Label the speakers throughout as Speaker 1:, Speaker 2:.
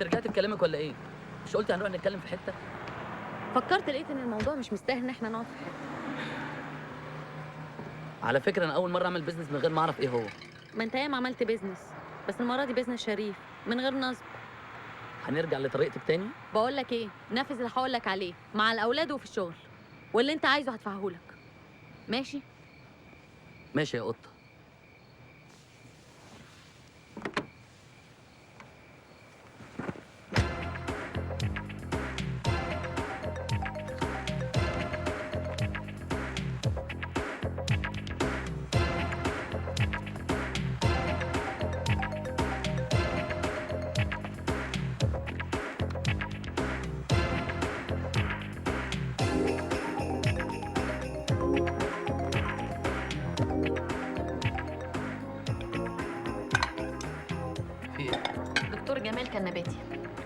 Speaker 1: انت رجعت في كلامك ولا ايه؟ مش قلت هنروح نتكلم في حته؟
Speaker 2: فكرت لقيت ان الموضوع مش مستاهل ان احنا نقعد في حته.
Speaker 1: على فكره انا اول مره اعمل بيزنس من غير ما اعرف ايه هو.
Speaker 2: ما انت ياما عملت بيزنس، بس المره دي بيزنس شريف من غير نصب.
Speaker 1: هنرجع لطريقتك تاني؟
Speaker 2: بقول لك ايه، نفذ اللي هقول لك عليه مع الاولاد وفي الشغل، واللي انت عايزه هدفعهولك. ماشي؟
Speaker 1: ماشي يا قطه. في ايه؟
Speaker 2: دكتور جمال كان نباتي.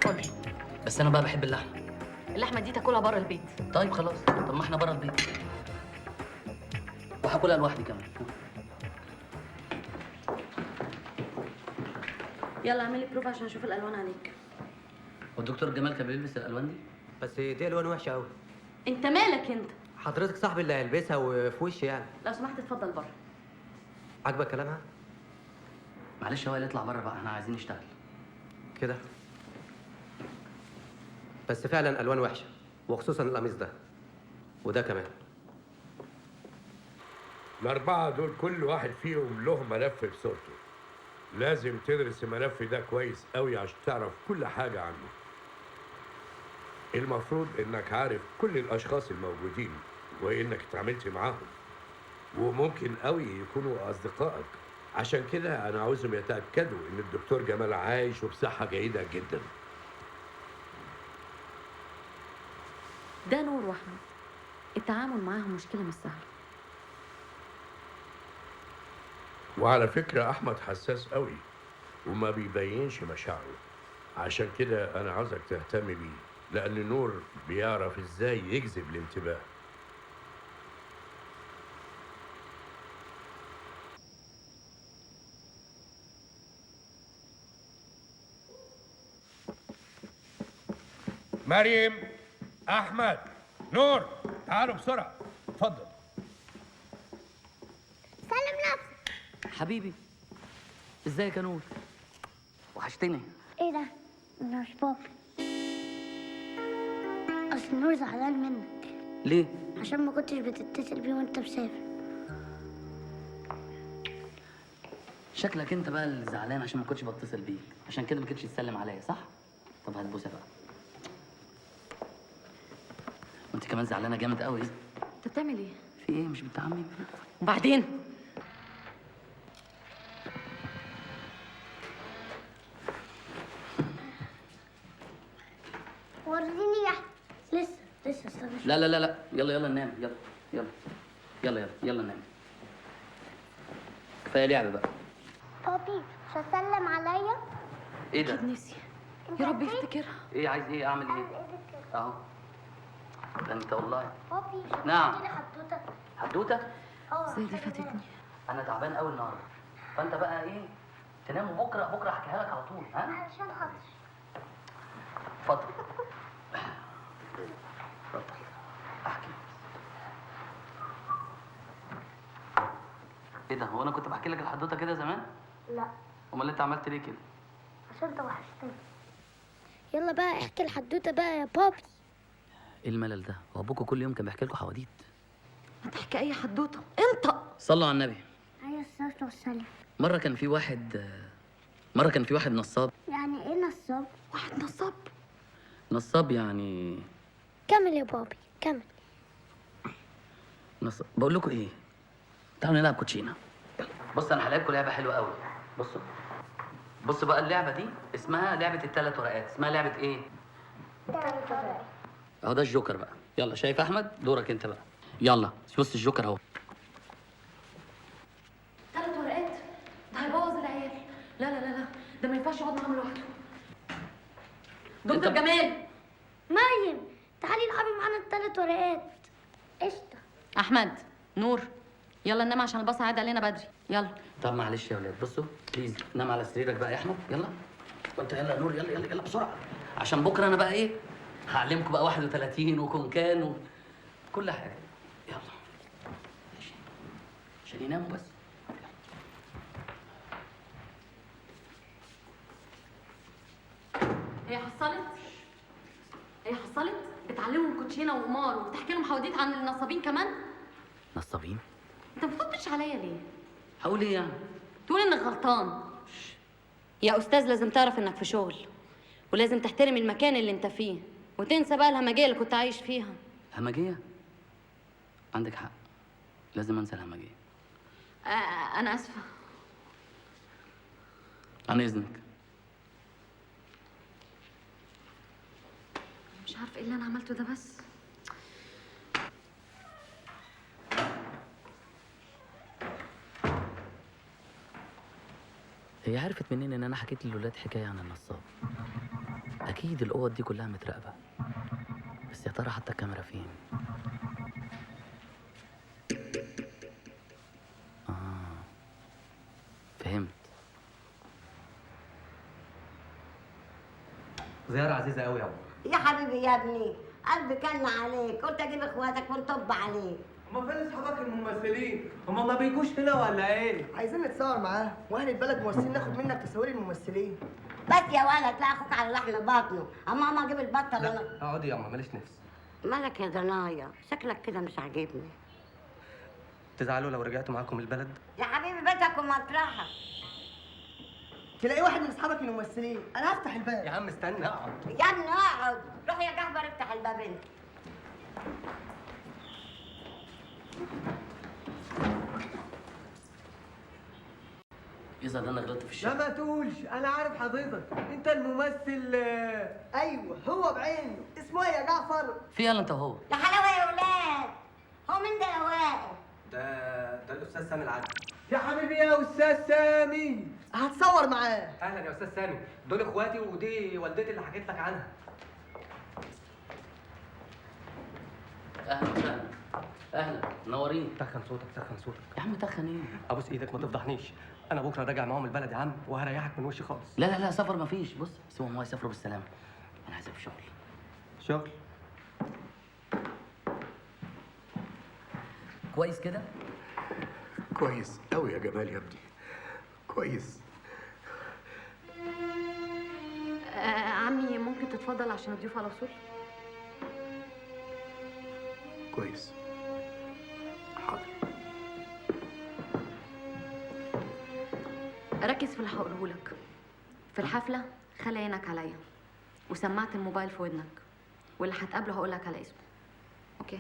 Speaker 2: قول لي،
Speaker 1: بس انا بقى بحب اللحمه.
Speaker 2: اللحمه دي تاكلها بره البيت.
Speaker 1: طيب خلاص، طب ما احنا بره البيت وهاكلها لوحدي كمان.
Speaker 2: يلا اعمل لي بروف عشان اشوف الالوان عليك.
Speaker 1: والدكتور جمال كان بيلبس الالوان دي؟
Speaker 3: بس دي الوان وحشه قوي.
Speaker 2: انت مالك انت؟
Speaker 3: حضرتك صاحبي اللي هيلبسها وفي وشي يعني.
Speaker 2: لو سمحت اتفضل بره.
Speaker 3: عاجبك كلامها
Speaker 1: معلش هو اللي يطلع بره بقى، احنا عايزين نشتغل.
Speaker 3: كده؟ بس فعلا الوان وحشه، وخصوصا القميص ده وده كمان.
Speaker 4: الأربعة دول كل واحد فيهم له ملف بصورته. لازم تدرس الملف ده كويس قوي عشان تعرف كل حاجة عنه. المفروض إنك عارف كل الأشخاص الموجودين وإنك اتعاملت معاهم، وممكن قوي يكونوا أصدقائك. عشان كده أنا عاوزهم يتأكدوا إن الدكتور جمال عايش وبصحة جيدة جدا.
Speaker 2: ده نور واحمد، التعامل معاهم مشكله مش سهله.
Speaker 4: وعلى فكرة أحمد حساس قوي وما بيبينش مشاعره، عشان كده أنا عاوزك تهتم بيه، لأن نور بيعرف إزاي يجذب الانتباه. مريم، أحمد، نور، تعالوا بسرعة، اتفضل.
Speaker 5: سلم نفسك.
Speaker 1: حبيبي ازيك يا نور؟ وحشتني.
Speaker 5: ايه ده؟ انا مش بابي. اصل نور زعلان منك
Speaker 1: ليه؟
Speaker 5: عشان ما كنتش بتتصل بيه وانت مسافر.
Speaker 1: شكلك انت بقى اللي زعلان عشان ما كنتش بتصل بيك، عشان كده ما كنتش تسلم عليا، صح؟ طب هات بوسه بقى. وانت كمان زعلانه جامد قوي.
Speaker 2: انت بتعمل ايه؟
Speaker 1: في ايه؟ مش بنت عمي؟
Speaker 2: وبعدين؟
Speaker 5: وريني يا أحمد. لسه استنى شوية.
Speaker 1: لا لا لا لا، يلا ننام، يلا ننام. كفايه لعب بقى.
Speaker 5: بابي مش هتسلم عليا؟
Speaker 1: ايه ده؟
Speaker 2: اكيد نسي. يا رب يفتكرها.
Speaker 1: ايه عايز ايه؟ اعمل ايه؟ اهو. ده انت والله.
Speaker 5: بابي مش
Speaker 1: نعم.
Speaker 5: هتحكي لي حدوته؟
Speaker 1: حدوته؟
Speaker 2: ازاي دي فاتتني؟
Speaker 1: انا تعبان قوي النهارده، فانت بقى ايه؟ تنام بكره احكيها لك على طول، ها؟
Speaker 5: علشان خاطر.
Speaker 1: اتفضل. اتفضل احكي. ايه ده؟ هو انا كنت بحكي لك الحدوته كده زمان؟
Speaker 5: لا،
Speaker 1: امال انت عملت ليه كده؟
Speaker 5: عشان انت وحشتني. يلا بقى احكي الحدوته بقى يا بابي.
Speaker 1: ايه الملل ده؟ هو ابوكوا كل يوم كان بيحكي لكم حواديت؟
Speaker 2: ما تحكي اي حدوته انت.
Speaker 1: صلوا على النبي.
Speaker 5: عليه الصلاة والسلام.
Speaker 1: مره كان في واحد نصاب.
Speaker 5: يعني ايه نصاب؟
Speaker 2: واحد نصاب؟
Speaker 1: نصاب يعني
Speaker 5: كمل يا بابي كمل.
Speaker 1: نصاب. بقول لكم ايه؟ تعالوا نلعب كوتشينه. بص انا هلعبكم لعبه حلوه قوي. بصوا بقى، اللعبه دي اسمها لعبه الثلاث ورقات. اسمها لعبه ايه؟ اهو ده الجوكر بقى. يلا، شايف احمد؟ دورك انت بقى. يلا بص الجوكر اهو.
Speaker 2: 3 ورقات؟ ده هيبوظ العيال. لا لا لا لا، ده ما ينفعش يقعد معاهم لوحده. دكتور جمال.
Speaker 5: مريم تعالي العبي معانا ال3 ورقات. قشطة.
Speaker 2: احمد، نور، يلا ننام عشان الباص هيعدي علينا بدري. يلا.
Speaker 1: طب معلش يا ولاد، بصوا بليز، نام على سريرك بقى يا احمد. يلا وانت يلا يا نور، يلا يلا يلا بسرعه، عشان بكره انا بقى ايه هعلمكم بقى 31 وكونكان وكل حاجه. يلا ماشي. عشان يناموا بس.
Speaker 2: هي حصلت بتعلمهم كوتشينه وقمار وبتحكي لهم حواديت عن النصابين كمان.
Speaker 1: نصابين؟
Speaker 2: انت ما بتردش عليا ليه؟
Speaker 1: هقول ايه يعني؟
Speaker 2: تقول انك غلطان. يا استاذ لازم تعرف انك في شغل، ولازم تحترم المكان اللي انت فيه، وتنسى بقى الهمجيه اللي كنت عايش فيها.
Speaker 1: همجيه؟ عندك حق، لازم انسى الهمجيه.
Speaker 2: انا اسفه.
Speaker 1: عن اذنك.
Speaker 2: مش عارفه ايه اللي انا عملته ده بس.
Speaker 1: هي عرفت منين ان انا حكيت للولاد حكايه عن النصاب؟ اكيد الاوض دي كلها متراقبه، بس يا ترى حتى الكاميرا فين؟ فهمت.
Speaker 3: زياره عزيزه قوي يا عمر.
Speaker 6: يا حبيبي يا ابني، قلبي كان عليك، قلت اجيب اخواتك ونطب عليك.
Speaker 7: هما فين اصحابك الممثلين؟ هما ما بيجوش هنا ولا ايه؟
Speaker 8: عايزين نتصور معاه، واهل البلد موصين ناخد منك تصاوير الممثلين.
Speaker 6: بس يا ولد، لا اخوك على لحم بطنه، اما ماما اجيب البطه اللي انا.
Speaker 3: لا اقعدي يا عمر، ماليش نفس.
Speaker 6: مالك يا ضنايا؟ شكلك كده مش عاجبني.
Speaker 3: تزعلوا لو رجعت معاكم البلد؟
Speaker 6: يا حبيبي بيتك ومطرحك.
Speaker 8: تلاقي واحد من اصحابك الممثلين، انا هفتح الباب.
Speaker 3: يا عم استنى اقعد.
Speaker 6: يا ابني اقعد، روح يا جحبر افتح الباب انت.
Speaker 1: يظهر انا غلطت في
Speaker 7: لا
Speaker 1: الشغل.
Speaker 7: ما تقولش، انا عارف حضرتك، انت الممثل.
Speaker 8: ايوه هو بعينه. اسمه ايه يا جعفر؟
Speaker 1: في يلا انت وهو.
Speaker 6: يا حلاوه يا ولاد، هو مين ده يا واقف؟
Speaker 3: ده الاستاذ سامي العدل.
Speaker 7: يا حبيبي يا استاذ سامي.
Speaker 8: هتصور معاه.
Speaker 3: اهلا يا استاذ سامي، دول اخواتي ودي والدتي اللي حكيت لك عنها.
Speaker 1: اهلا وسهلا. اهلا، منورين.
Speaker 3: تخن صوتك تخن صوتك.
Speaker 1: يا عم تخن ايه؟
Speaker 3: ابوس ايدك ما تفضحنيش، انا بكره راجع معاهم البلد يا عم، وهريحك من وشي خالص.
Speaker 1: لا لا لا، سفر مفيش. بص سيبهم هو يسافروا بالسلامه، انا عايز في شغل.
Speaker 3: شغل؟
Speaker 1: كويس كده؟
Speaker 4: كويس قوي يا جمال يا ابني، كويس.
Speaker 2: عمي ممكن تتفضل عشان الضيوف على وصول؟
Speaker 4: كويس، حاضر.
Speaker 2: ركز في اللي هقوله لك. في الحفله خلي عينك عليا، وسمعت الموبايل في ودنك، واللي هتقابله هقول لك على اسمه. اوكي؟